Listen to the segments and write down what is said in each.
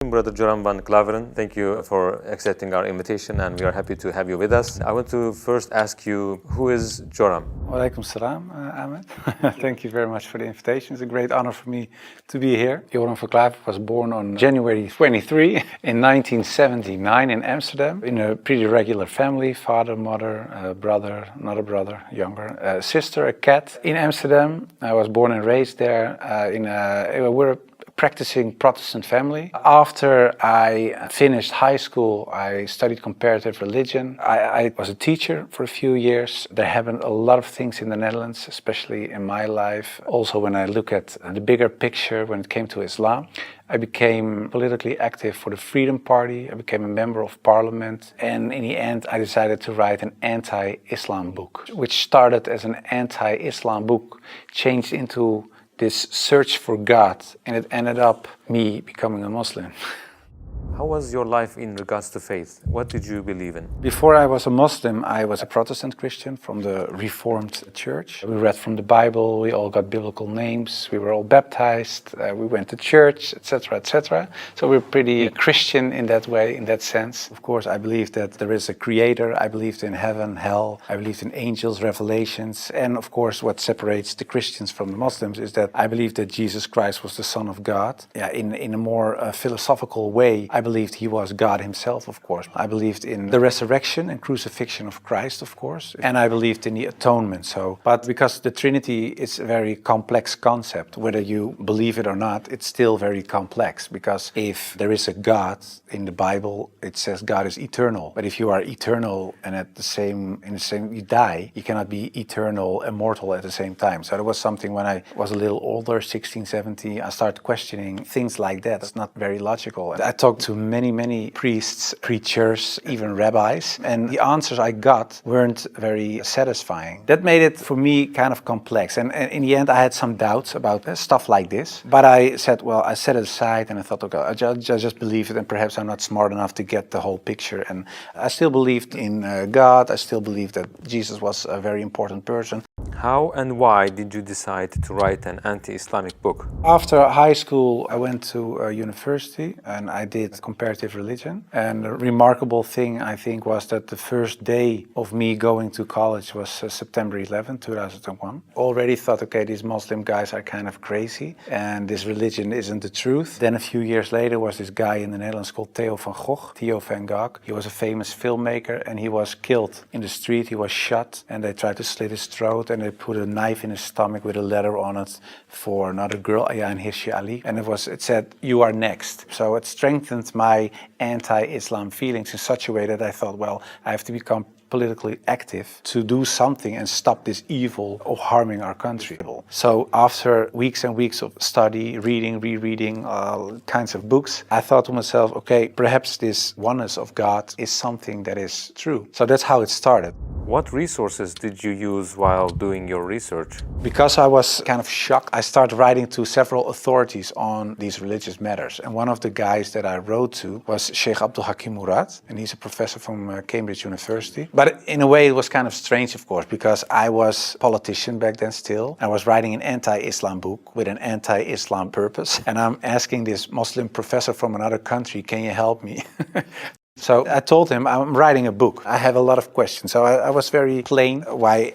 Brother Joram Van Klaveren, thank you for accepting our invitation, and we are happy to have you with us. I want to first ask you, who is Joram? Walaikum salam, Ahmed. Thank you very much for the invitation. It's a great honor for me to be here. Joram Van Klaveren was born on January 23 in 1979 in Amsterdam, in a pretty regular family: father, mother, brother, another brother, younger, a sister, a cat. In Amsterdam, I was born and raised there. We're a practicing Protestant family. After I finished high school, I studied comparative religion. I was a teacher for a few years. There happened a lot of things in the Netherlands, especially in my life. Also, when I look at the bigger picture when it came to Islam, I became politically active for the Freedom Party. I became a member of parliament. And in the end, I decided to write an anti-Islam book, which started as an anti-Islam book, changed into this search for God, and it ended up me becoming a Muslim. How was your life in regards to faith? What did you believe in? Before I was a Muslim, I was a Protestant Christian from the Reformed Church. We read from the Bible, we all got biblical names, we were all baptized, we went to church, etc., etc. So we're pretty Christian in that way, in that sense. Of course, I believed that there is a creator, I believed in heaven, hell, I believed in angels, revelations, and of course what separates the Christians from the Muslims is that I believe that Jesus Christ was the Son of God. In a more philosophical way, I believed he was God himself, of course. I believed in the resurrection and crucifixion of Christ, of course. And I believed in the atonement. But because the Trinity is a very complex concept, whether you believe it or not, it's still very complex. Because if there is a God in the Bible, it says God is eternal. But if you are eternal and you die, you cannot be eternal, immortal at the same time. So that was something when I was a little older, 16, 17, I started questioning things like that. It's not very logical. I talked to many priests, preachers, even rabbis, and the answers I got weren't very satisfying. That made it for me kind of complex, and in the end I had some doubts about stuff like this, but I said, well, I set it aside and I thought, okay, I just believe it, and perhaps I'm not smart enough to get the whole picture. And I still believed in God. I still believed that Jesus was a very important person. How and why did you decide to write an anti-Islamic book? After high school, I went to university and I did comparative religion. And the remarkable thing, I think, was that the first day of me going to college was September 11, 2001. Already thought, okay, these Muslim guys are kind of crazy and this religion isn't the truth. Then a few years later was this guy in the Netherlands called Theo van Gogh. He was a famous filmmaker and he was killed in the street. He was shot and they tried to slit his throat and they put a knife in his stomach with a letter on it for another girl, Ayaan Hirsi Ali. And it said, "You are next." So it strengthened my anti-Islam feelings in such a way that I thought, well, I have to become politically active to do something and stop this evil of harming our country. So after weeks and weeks of study, reading, rereading all kinds of books, I thought to myself, okay, perhaps this oneness of God is something that is true. So that's how it started. What resources did you use while doing your research? Because I was kind of shocked, I started writing to several authorities on these religious matters. And one of the guys that I wrote to was Sheikh Abdul Hakim Murad, and he's a professor from Cambridge University. But in a way it was kind of strange, of course, because I was a politician back then still. I was writing an anti-Islam book with an anti-Islam purpose. And I'm asking this Muslim professor from another country, can you help me? So I told him, I'm writing a book. I have a lot of questions. So I was very plain. Why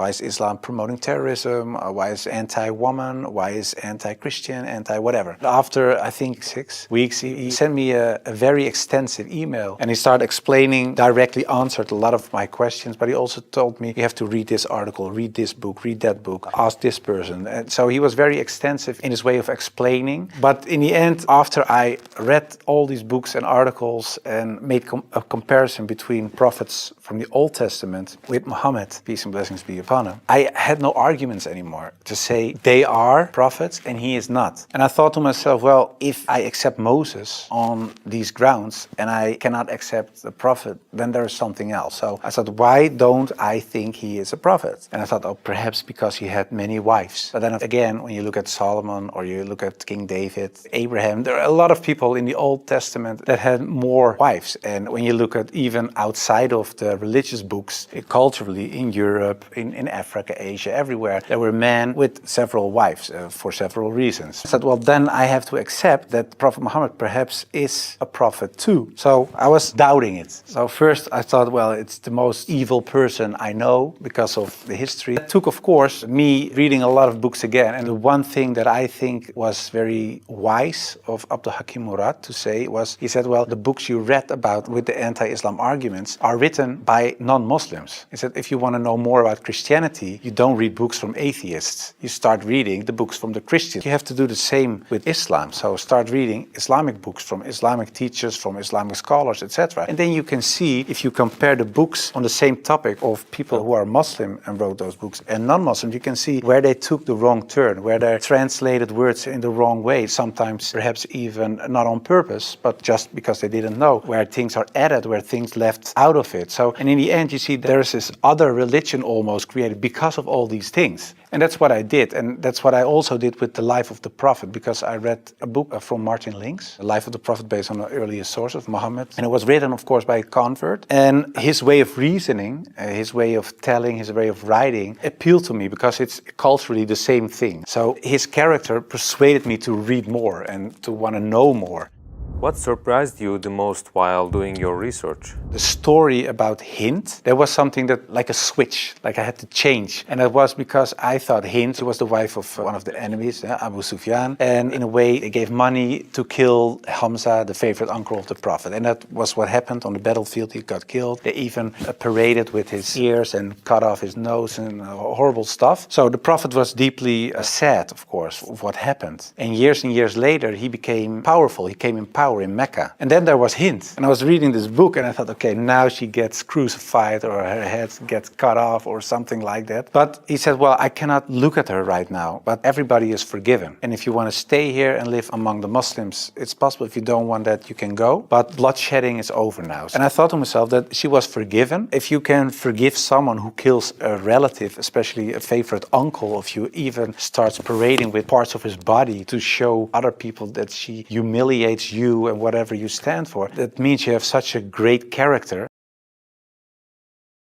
is Islam promoting terrorism? Why is anti-woman? Why is anti-Christian? Anti-whatever. After, I think, 6 weeks, he sent me a very extensive email. And he started explaining, directly answered a lot of my questions. But he also told me, you have to read this article, read this book, read that book, ask this person. And so he was very extensive in his way of explaining. But in the end, after I read all these books and articles and made a comparison between prophets from the Old Testament with Muhammad, peace and blessings be upon him, I had no arguments anymore to say they are prophets and he is not. And I thought to myself, well, if I accept Moses on these grounds and I cannot accept the prophet, then there is something else. So I thought, why don't I think he is a prophet? And I thought, oh, perhaps because he had many wives. But then again, when you look at Solomon or you look at King David, Abraham, there are a lot of people in the Old Testament that had more wives. wives. And when you look at even outside of the religious books, culturally in Europe, in Africa, Asia, everywhere, there were men with several wives for several reasons. I said, well, then I have to accept that Prophet Muhammad perhaps is a prophet too. So I was doubting it. So first I thought, well, it's the most evil person I know because of the history. It took, of course, me reading a lot of books again. And the one thing that I think was very wise of Abdul Hakim Murad to say was, he said, well, the books you read about with the anti-Islam arguments are written by non-Muslims. He said, if you want to know more about Christianity, you don't read books from atheists. You start reading the books from the Christians. You have to do the same with Islam. So start reading Islamic books from Islamic teachers, from Islamic scholars, etc. And then you can see, if you compare the books on the same topic of people who are Muslim and wrote those books and non-Muslim, you can see where they took the wrong turn, where they translated words in the wrong way, sometimes perhaps even not on purpose, but just because they didn't know, where things are added, where things left out of it. So, and in the end, you see there's this other religion almost created because of all these things. And that's what I did. And that's what I also did with the life of the Prophet, because I read a book from Martin Links, The Life of the Prophet, based on the earliest source of Muhammad. And it was written, of course, by a convert. And his way of reasoning, his way of telling, his way of writing appealed to me because it's culturally the same thing. So his character persuaded me to read more and to want to know more. What surprised you the most while doing your research? The story about Hind, there was something that, like a switch, like I had to change. And that was because I thought Hind was the wife of one of the enemies, Abu Sufyan. And in a way, they gave money to kill Hamza, the favorite uncle of the Prophet. And that was what happened on the battlefield. He got killed. They even paraded with his ears and cut off his nose and horrible stuff. So the Prophet was deeply sad, of course, of what happened. And years later, he became powerful. He came in power in Mecca. And then there was Hind. And I was reading this book and I thought, okay, now she gets crucified or her head gets cut off or something like that. But he said, well, I cannot look at her right now, but everybody is forgiven. And if you want to stay here and live among the Muslims, it's possible. If you don't want that, you can go. But bloodshedding is over now. And I thought to myself that she was forgiven. If you can forgive someone who kills a relative, especially a favorite uncle of you, even starts parading with parts of his body to show other people that she humiliates you and whatever you stand for, that means you have such a great character